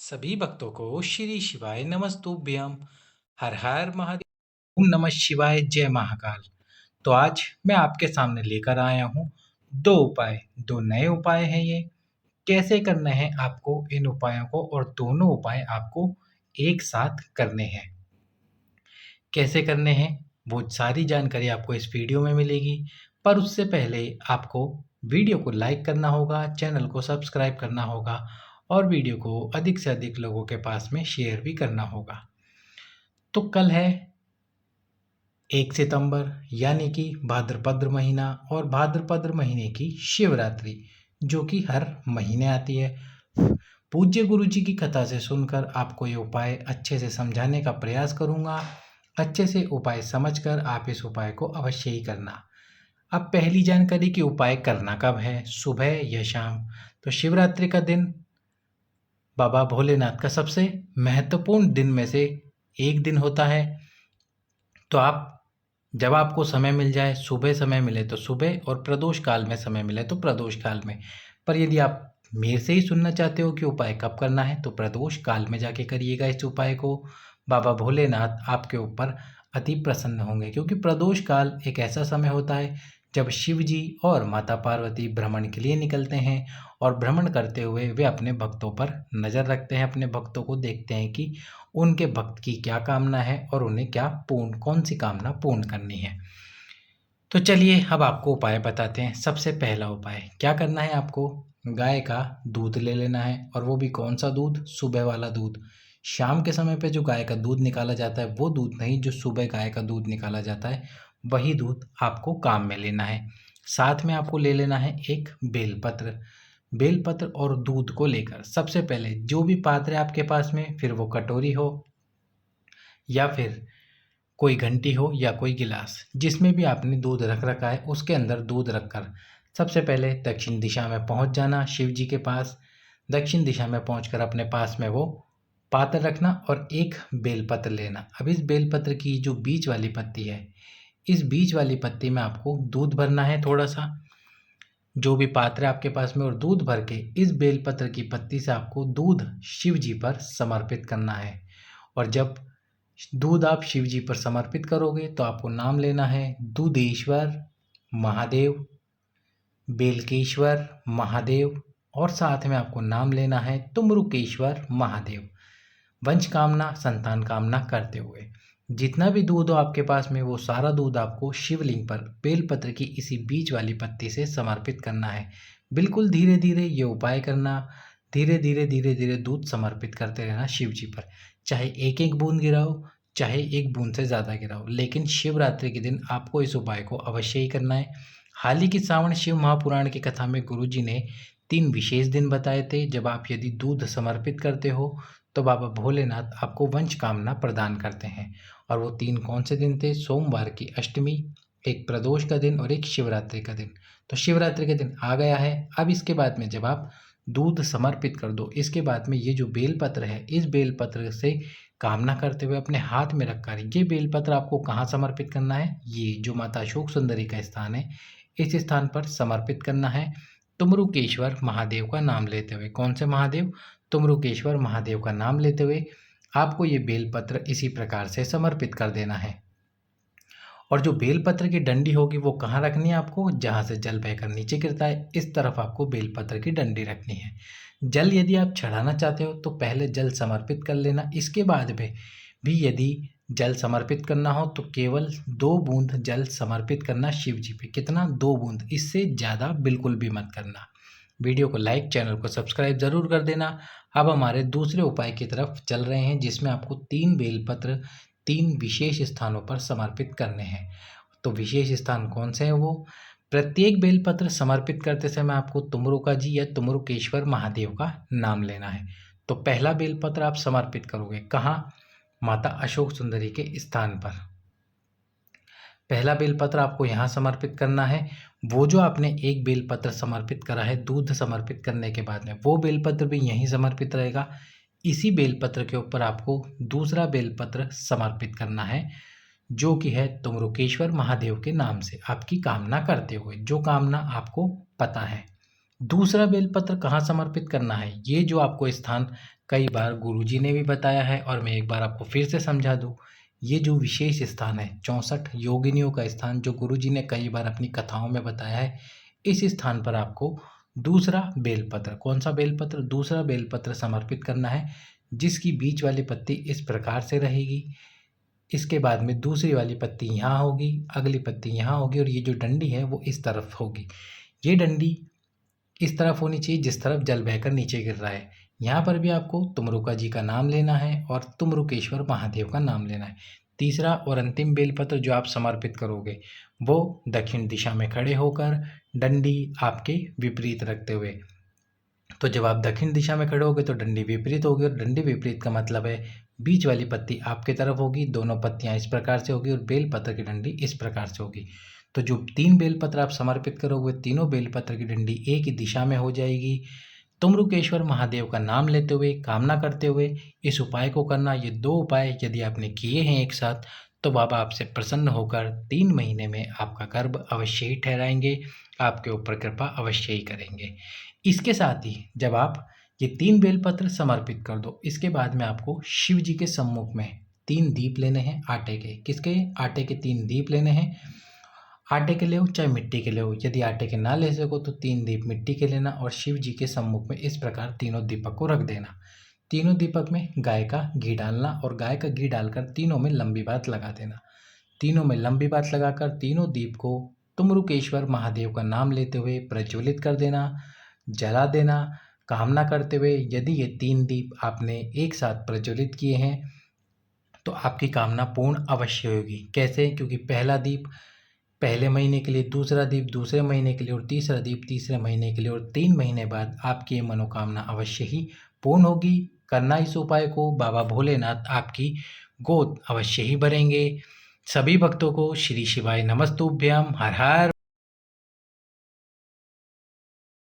सभी भक्तों को श्री शिवाय नमस्तुभ्यम। हर हर महादेव। ओम नमः शिवाय। जय महाकाल। तो आज मैं आपके सामने लेकर आया हूँ दो उपाय। दो नए उपाय हैं ये। कैसे करने हैं आपको इन उपायों को, और दोनों उपाय आपको एक साथ करने हैं। कैसे करने हैं वो सारी जानकारी आपको इस वीडियो में मिलेगी। पर उससे पहले आपको वीडियो को लाइक करना होगा, चैनल को सब्सक्राइब करना होगा और वीडियो को अधिक से अधिक लोगों के पास में शेयर भी करना होगा। तो कल है 1 सितंबर, यानी कि भाद्रपद महीना, और भाद्रपद महीने की शिवरात्रि जो कि हर महीने आती है। पूज्य गुरु जी की कथा से सुनकर आपको ये उपाय अच्छे से समझाने का प्रयास करूंगा। अच्छे से उपाय समझकर आप इस उपाय को अवश्य ही करना। अब पहली जानकारी कि उपाय करना कब है, सुबह या शाम। तो शिवरात्रि का दिन बाबा भोलेनाथ का सबसे महत्वपूर्ण दिन में से एक दिन होता है। तो आप जब आपको समय मिल जाए, सुबह समय मिले तो सुबह, और प्रदोष काल में समय मिले तो प्रदोष काल में। पर यदि आप मेरे से ही सुनना चाहते हो कि उपाय कब करना है, तो प्रदोष काल में जाके करिएगा इस उपाय को। बाबा भोलेनाथ आपके ऊपर अति प्रसन्न होंगे, क्योंकि प्रदोष काल एक ऐसा समय होता है जब शिव जी और माता पार्वती भ्रमण के लिए निकलते हैं, और भ्रमण करते हुए वे अपने भक्तों पर नज़र रखते हैं, अपने भक्तों को देखते हैं कि उनके भक्त की क्या कामना है और उन्हें कौन सी कामना पूर्ण करनी है। तो चलिए अब आपको उपाय बताते हैं। सबसे पहला उपाय क्या करना है, आपको गाय का दूध ले लेना है। और वो भी कौन सा दूध, सुबह वाला दूध। शाम के समय पे जो गाय का दूध निकाला जाता है वो दूध नहीं, जो सुबह गाय का दूध निकाला जाता है वही दूध आपको काम में लेना है। साथ में आपको ले लेना है एक बेलपत्र। बेलपत्र और दूध को लेकर सबसे पहले जो भी पात्र है आपके पास में, फिर वो कटोरी हो या फिर कोई घंटी हो या कोई गिलास, जिसमें भी आपने दूध रख रखा है उसके अंदर दूध रखकर सबसे पहले दक्षिण दिशा में पहुंच जाना शिव जी के पास। दक्षिण दिशा में पहुंचकर अपने पास में वो पात्र रखना और एक बेलपत्र लेना। अब इस बेलपत्र की जो बीच वाली पत्ती है, इस बीच वाली पत्ती में आपको दूध भरना है थोड़ा सा, जो भी पात्र है आपके पास में, और दूध भर के इस बेलपत्र की पत्ती से आपको दूध शिव जी पर समर्पित करना है। और जब दूध आप शिव जी पर समर्पित करोगे तो आपको नाम लेना है दूधेश्वर महादेव, बेलकेश्वर महादेव, और साथ में आपको नाम लेना है तुमरुकेश्वर महादेव, वंश कामना संतान कामना करते हुए। जितना भी दूध हो आपके पास में वो सारा दूध आपको शिवलिंग पर बेलपत्र की इसी बीच वाली पत्ती से समर्पित करना है। बिल्कुल धीरे धीरे ये उपाय करना। धीरे धीरे धीरे धीरे दूध समर्पित करते रहना शिव जी पर। चाहे एक एक बूंद गिराओ, चाहे एक बूंद से ज़्यादा गिराओ, लेकिन शिवरात्रि के दिन आपको इस उपाय को अवश्य ही करना है। हाल ही की श्रावण शिव महापुराण की कथा में गुरु जी ने 3 विशेष दिन बताए थे जब आप यदि दूध समर्पित करते हो तो बाबा भोलेनाथ आपको वंश कामना प्रदान करते हैं। और वो 3 कौन से दिन थे? सोमवार की अष्टमी, एक प्रदोष का दिन और एक शिवरात्रि का दिन। तो शिवरात्रि का दिन आ गया है। अब इसके बाद में जब आप दूध समर्पित कर दो, इसके बाद में ये जो बेलपत्र है, इस बेलपत्र से कामना करते हुए अपने हाथ में रखकर ये बेलपत्र आपको कहाँ समर्पित करना है? ये जो माता अशोक सुंदरी का स्थान है, इस स्थान पर समर्पित करना है तुमरुकेश्वर महादेव का नाम लेते हुए। कौन से महादेव? तुमरुकेश्वर महादेव का नाम लेते हुए आपको ये बेलपत्र इसी प्रकार से समर्पित कर देना है। और जो बेलपत्र की डंडी होगी वो कहाँ रखनी है आपको? जहाँ से जल बहकर नीचे गिरता है इस तरफ आपको बेलपत्र की डंडी रखनी है। जल यदि आप चढ़ाना चाहते हो तो पहले जल समर्पित कर लेना। इसके बाद में भी यदि जल समर्पित करना हो तो केवल 2 बूंद जल समर्पित करना शिव जी पे। कितना? 2 बूंद, इससे ज़्यादा बिल्कुल भी मत करना। वीडियो को लाइक, चैनल को सब्सक्राइब ज़रूर कर देना। अब हमारे दूसरे उपाय की तरफ चल रहे हैं, जिसमें आपको 3 बेलपत्र 3 विशेष स्थानों पर समर्पित करने हैं। तो विशेष स्थान कौन से हैं वो? प्रत्येक बेलपत्र समर्पित करते समय आपको तुमरुका जी या तुमरुकेश्वर महादेव का नाम लेना है। तो पहला बेलपत्र आप समर्पित करोगे कहाँ? माता अशोक सुंदरी के स्थान पर। पहला बेलपत्र आपको यहाँ समर्पित करना है। वो जो आपने एक बेलपत्र समर्पित करा है दूध समर्पित करने के बाद में, वो बेलपत्र भी यहीं समर्पित रहेगा। इसी बेलपत्र के ऊपर आपको दूसरा बेलपत्र समर्पित करना है, जो कि है तुमरुकेश्वर महादेव के नाम से, आपकी कामना करते हुए, जो कामना आपको पता है। दूसरा बेलपत्र कहाँ समर्पित करना है, ये जो आपको स्थान कई बार गुरुजी ने भी बताया है और मैं एक बार आपको फिर से समझा दूँ। ये जो विशेष स्थान है 64 योगिनियों का स्थान जो गुरुजी ने कई बार अपनी कथाओं में बताया है, इस स्थान पर आपको दूसरा बेलपत्र, कौन सा बेलपत्र, दूसरा बेलपत्र समर्पित करना है, जिसकी बीच वाली पत्ती इस प्रकार से रहेगी। इसके बाद में दूसरी वाली पत्ती यहाँ होगी, अगली पत्ती यहाँ होगी और ये जो डंडी है वो इस तरफ होगी। ये डंडी इस तरफ होनी चाहिए जिस तरफ जल बहकर नीचे गिर रहा है। यहाँ पर भी आपको तुमरुका जी का नाम लेना है और तुमरुकेश्वर महादेव का नाम लेना है। तीसरा और अंतिम बेलपत्र जो आप समर्पित करोगे वो दक्षिण दिशा में खड़े होकर डंडी आपके विपरीत रखते हुए। तो जब आप दक्षिण दिशा में खड़े होगे तो डंडी विपरीत होगी और डंडी विपरीत का मतलब है बीच वाली पत्ती आपके तरफ होगी, दोनों पत्तियां इस प्रकार से होगी और बेलपत्र की डंडी इस प्रकार से होगी। तो जो 3 बेलपत्र आप समर्पित करोगे, तीनों बेलपत्र की डंडी एक ही दिशा में हो जाएगी। तुमरुकेश्वर महादेव का नाम लेते हुए, कामना करते हुए इस उपाय को करना। ये 2 उपाय यदि आपने किए हैं एक साथ तो बाबा आपसे प्रसन्न होकर 3 महीने में आपका गर्भ अवश्य ही ठहराएंगे, आपके ऊपर कृपा अवश्य ही करेंगे। इसके साथ ही जब आप ये 3 बेलपत्र समर्पित कर दो, इसके बाद में आपको शिव जी के सम्मुख में 3 दीप लेने हैं आटे के। किसके? आटे के 3 दीप लेने हैं। आटे के ले हो चाहे मिट्टी के ले हो, यदि आटे के ना ले सको तो 3 दीप मिट्टी के लेना और शिव जी के सम्मुख में इस प्रकार तीनों दीपक को रख देना। तीनों दीपक में गाय का घी डालना और गाय का घी डालकर तीनों में लंबी बात लगा देना। तीनों में लंबी बात लगाकर तीनों दीप को तुमरुकेश्वर महादेव का नाम लेते हुए प्रज्वलित कर देना, जला देना, कामना करते हुए। यदि ये 3 दीप आपने एक साथ प्रज्वलित किए हैं तो आपकी कामना पूर्ण अवश्य होगी। कैसे? क्योंकि पहला दीप पहले महीने के लिए, दूसरा दीप दूसरे महीने के लिए और तीसरा दीप तीसरे महीने के लिए और 3 महीने बाद आपकी ये मनोकामना अवश्य ही पूर्ण होगी। करना इस उपाय को, बाबा भोलेनाथ आपकी गोद अवश्य ही भरेंगे। सभी भक्तों को श्री शिवाय नमस्तुभ्यम। हर हर